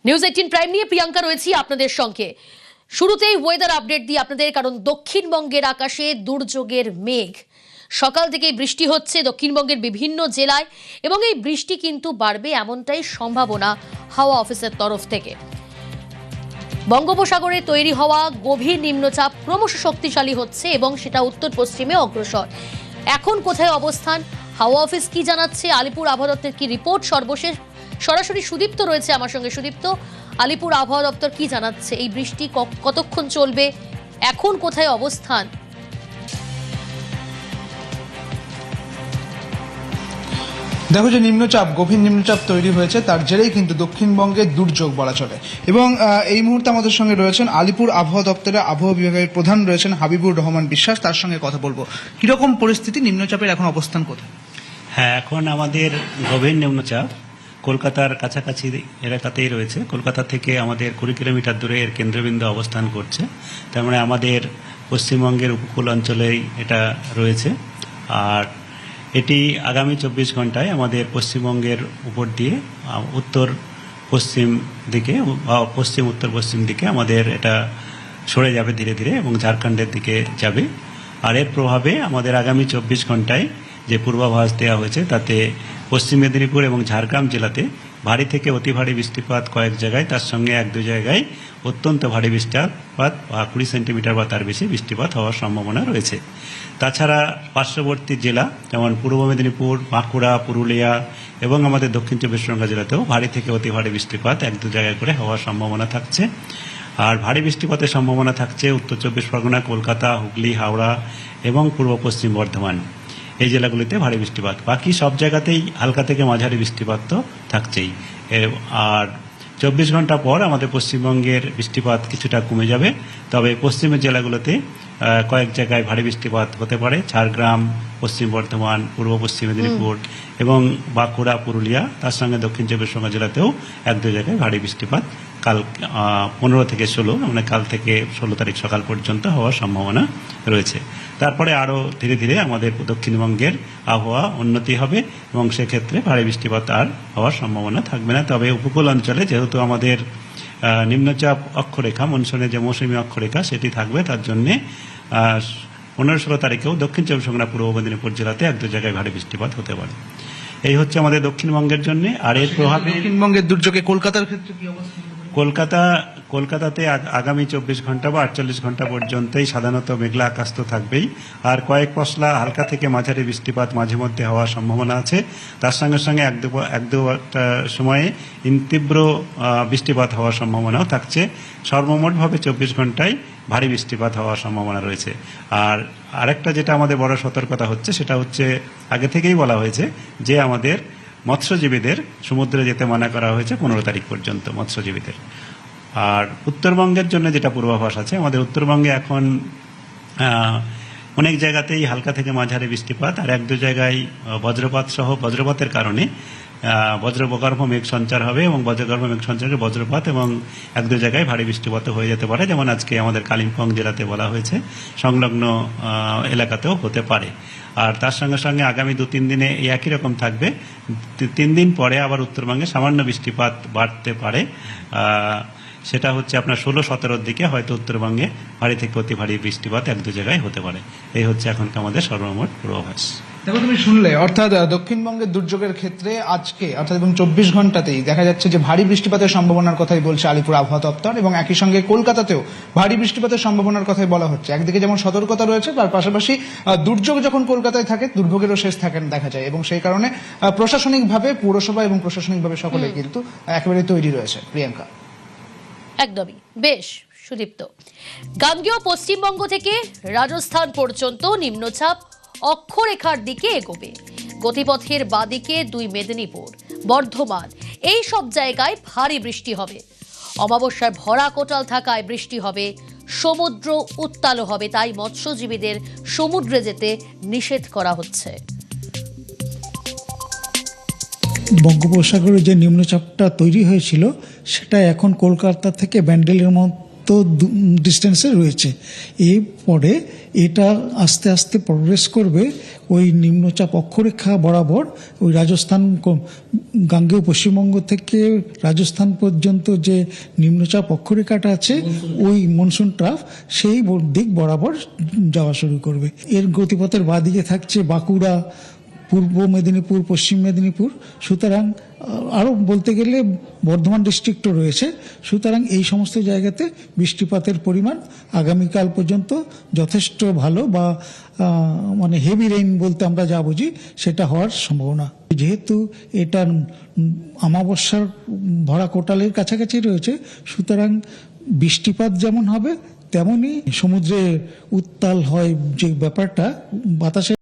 News 18 prime নিয়ে প্রিয়াঙ্কা রয়েছি আপনাদের সঙ্গে। শুরুতেই ওয়েদার আপডেট দিই আপনাদের, কারণ দক্ষিণবঙ্গের আকাশে দুর্যোগের মেঘ। সকাল থেকেই বৃষ্টি হচ্ছে দক্ষিণবঙ্গের বিভিন্ন জেলায় এবং এই বৃষ্টি কিন্তু বাড়বে এমনটাই সম্ভাবনা হাওয়া অফিসের তরফ থেকে। বঙ্গোপসাগরে তৈরি হওয়া গভীর নিম্নচাপ ক্রমশ শক্তিশালী হচ্ছে এবং সেটা উত্তর পশ্চিমে অগ্রসর। এখন কোথায় অবস্থান, হাওয়া অফিস কি জানাচ্ছে, আলিপুর আবহাওয়া দপ্তর কি রিপোর্ট, সর্বশেষ সরাসরি সুদীপ্ত রয়েছে আমার সঙ্গে। সুদীপ্ত, আলিপুর আবহাওয়া দপ্তর কি জানাচ্ছে, এই বৃষ্টি কতক্ষণ চলবে, এখন কোথায় অবস্থান? দেখো, যে নিম্নচাপ গভীর নিম্নচাপ তৈরি হয়েছে তার জেরেই কিন্তু দক্ষিণবঙ্গে দুর্যোগ বলা চলে। এবং এই মুহূর্তে আমাদের সঙ্গে রয়েছেন আলিপুর আবহাওয়া দপ্তরের আবহাওয়া বিভাগের প্রধান রয়েছেন হাবিবুর রহমান বিশ্বাস। তার সঙ্গে কথা বলবো। কিরকম পরিস্থিতি, নিম্নচাপের এখন অবস্থান কোথায়? হ্যাঁ, এখন আমাদের গভীর নিম্নচাপ কলকাতার কাছাকাছি এলাকাতেই রয়েছে। কলকাতা থেকে আমাদের 20 কিলোমিটার দূরে এর কেন্দ্রবিন্দু অবস্থান করছে। তার মানে আমাদের পশ্চিমবঙ্গের উপকূল অঞ্চলেই এটা রয়েছে। আর এটি আগামী 24 ঘন্টায় আমাদের পশ্চিমবঙ্গের উপর দিয়ে উত্তর পশ্চিম দিকে বা পশ্চিম উত্তর পশ্চিম দিকে আমাদের এটা সরে যাবে ধীরে ধীরে এবং ঝাড়খণ্ডের দিকে যাবে। আর এর প্রভাবে আমাদের আগামী 24 ঘন্টায় যে পূর্বাভাস দেওয়া হয়েছে তাতে পশ্চিম মেদিনীপুর এবং ঝাড়গ্রাম জেলাতে ভারী থেকে অতি ভারী বৃষ্টিপাত কয়েক জায়গায়, তার সঙ্গে 1-2 জায়গায় অত্যন্ত ভারী বৃষ্টিপাত বা 20 সেন্টিমিটার বা তার বেশি বৃষ্টিপাত হওয়ার সম্ভাবনা রয়েছে। তাছাড়া পার্শ্ববর্তী জেলা যেমন পূর্ব মেদিনীপুর, বাঁকুড়া, পুরুলিয়া এবং আমাদের দক্ষিণ 24 পরগনা জেলাতেও ভারী থেকে অতি ভারী বৃষ্টিপাত 1-2 জায়গায় করে হওয়ার সম্ভাবনা থাকছে। আর ভারী বৃষ্টিপাতের সম্ভাবনা থাকছে উত্তর 24 পরগনা, কলকাতা, হুগলি, হাওড়া এবং পূর্ব পশ্চিম বর্ধমান, এই জেলাগুলিতে ভারী বৃষ্টিপাত। বাকি সব জায়গাতেই হালকা থেকে মাঝারি বৃষ্টিপাত তো থাকছেই। আর 24 ঘন্টা পর আমাদের পশ্চিমবঙ্গের বৃষ্টিপাত কিছুটা কমে যাবে, তবে পশ্চিমের জেলাগুলোতে কয়েক জায়গায় ভারী বৃষ্টিপাত হতে পারে। ঝাড়গ্রাম, পশ্চিম বর্ধমান, পূর্ব পশ্চিম মেদিনীপুর এবং বাঁকুড়া, পুরুলিয়া, তার সঙ্গে দক্ষিণ 24 পরগনা জেলাতেও 1-2 জায়গায় ভারী বৃষ্টিপাত কাল 15 থেকে 16 মানে কাল থেকে 16 তারিখ সকাল পর্যন্ত হওয়ার সম্ভাবনা রয়েছে। তারপরে আরও ধীরে ধীরে আমাদের দক্ষিণবঙ্গের আবহাওয়া উন্নতি হবে এবং সেক্ষেত্রে ভারী বৃষ্টিপাত আর হওয়ার সম্ভাবনা থাকবে না। তবে উপকূল অঞ্চলে যেহেতু আমাদের নিম্নচাপ অক্ষরেখা, মনসুনের যে মৌসুমী অক্ষরেখা সেটি থাকবে, তার জন্যে 15-16 তারিখেও দক্ষিণ 24 পরগনা, পূর্ব মেদিনীপুর জেলাতে 1-2 জায়গায় ভারী বৃষ্টিপাত হতে পারে। এই হচ্ছে আমাদের দক্ষিণবঙ্গের জন্য। আর এর প্রভাবে দক্ষিণবঙ্গের দুর্যোগে কলকাতার ক্ষেত্রে কি অবস্থা? কলকাতাতে আগামী 24 ঘন্টা বা 48 ঘন্টা পর্যন্তই সাধারণত মেঘলা আকাশ তো থাকবেই। আর কয়েক পশলা হালকা থেকে মাঝারি বৃষ্টিপাত মাঝে মধ্যে হওয়ার সম্ভাবনা আছে। তার সঙ্গে সঙ্গে এক দু সময়ে তীব্র বৃষ্টিপাত হওয়ার সম্ভাবনাও থাকছে। সর্বমোটভাবে 24 ঘন্টায় ভারী বৃষ্টিপাত হওয়ার সম্ভাবনা রয়েছে। আর আরেকটা যেটা আমাদের বড় সতর্কতা হচ্ছে, সেটা হচ্ছে আগে থেকেই বলা হয়েছে যে আমাদের মৎস্যজীবীদের সমুদ্রে যেতে মানা করা হয়েছে 15 তারিখ পর্যন্ত মৎস্যজীবীদের। আর উত্তরবঙ্গের জন্য যেটা পূর্বাভাস আছে, আমাদের উত্তরবঙ্গে এখন অনেক জায়গাতেই হালকা থেকে মাঝারি বৃষ্টিপাত আর 1-2 জায়গায় বজ্রপাত সহ বজ্রপাতের কারণে বজ্রগর্ভ মেঘ সঞ্চার হবে এবং বজ্রগর্ভ মেঘ সঞ্চারে বজ্রপাত এবং 1-2 জায়গায় ভারী বৃষ্টিপাত হয়ে যেতে পারে। যেমন আজকে আমাদের কালিম্পং জেলাতে বলা হয়েছে, সংলগ্ন এলাকাতেও হতে পারে। আর তার সঙ্গে সঙ্গে আগামী 2-3 দিনে একই রকম থাকবে। 3 দিন পরে আবার উত্তরবঙ্গে সামান্য বৃষ্টিপাত বাড়তে পারে। সেটা হচ্ছে আপনার 16-17 দিকে হয়তো উত্তরবঙ্গে ভারী থেকে অতি ভারী বৃষ্টিপাত 1-2 জায়গায় হতে পারে। এই হচ্ছে এখনকার আমাদের সর্বমোট পূর্বাভাস। দেখো, তুমি শুনলে, অর্থাৎ দক্ষিণবঙ্গের দুর্যোগের ক্ষেত্রে আজকে অর্থাৎ এবং 24 ঘন্টাতেই দেখা যাচ্ছে যে ভারী বৃষ্টিপাতের সম্ভাবনার কথাই বলছে আলিপুর আবহাওয়া দপ্তর এবং একই সঙ্গে কলকাতাতেও ভারী বৃষ্টিপাতের সম্ভাবনার কথাই বলা হচ্ছে। একদিকে যেমন সতর্কতা রয়েছে, তার পাশাপাশি দুর্যোগ যখন কলকাতায় থাকে দুর্ভোগেরও শেষ থাকেন দেখা যায় এবং সেই কারণে প্রশাসনিকভাবে পৌরসভা এবং প্রশাসনিকভাবে সকলে কিন্তু একেবারে তৈরি রয়েছে। প্রিয়াঙ্কা, একদমই। বেশ সুদীপ্ত, গাঙ্গেয় পশ্চিমবঙ্গ থেকে রাজস্থান পর্যন্ত নিম্নচাপ অক্ষরেখার দিকে এগোবে। গতিপথের বাদিকে 2 মেদিনীপুর, বর্ধমান, এই সব জায়গায় ভারী বৃষ্টি হবে। অমাবস্যায় ভরা কোটাল থাকায় বৃষ্টি হবে, সমুদ্র উত্তাল হবে, তাই মৎস্যজীবীদের সমুদ্রে যেতে নিষেধ করা হচ্ছে। বঙ্গোপসাগরে যে নিম্নচাপটা তৈরি হয়েছিল সেটা এখন কলকাতা থেকে ব্যান্ডেলের ডিস্টেন্সে রয়েছে। এরপরে এটা আস্তে আস্তে প্রগ্রেস করবে ওই নিম্নচাপ অক্ষরেখা বরাবর ওই রাজস্থান গাঙ্গেয় পশ্চিমবঙ্গ থেকে রাজস্থান পর্যন্ত যে নিম্নচাপ অক্ষরেখাটা আছে ওই মনসুন ট্রাফ সেই দিক বরাবর যাওয়া শুরু করবে। এর গতিপথের বাঁদিকে থাকছে বাঁকুড়া, পূর্ব মেদিনীপুর, পশ্চিম মেদিনীপুর, সুতরাং আরও বলতে গেলে বর্ধমান ডিস্ট্রিক্টও রয়েছে। সুতরাং এই সমস্ত জায়গাতে বৃষ্টিপাতের পরিমাণ আগামীকাল পর্যন্ত যথেষ্ট ভালো বা মানে হেভি রেইন বলতে আমরা যা বুঝি সেটা হওয়ার সম্ভাবনা। যেহেতু এটা অমাবস্যার ভরা কোটালের কাছাকাছি রয়েছে, সুতরাং বৃষ্টিপাত যেমন হবে তেমনি সমুদ্রে উত্তাল হয় যে ব্যাপারটা বাতাসে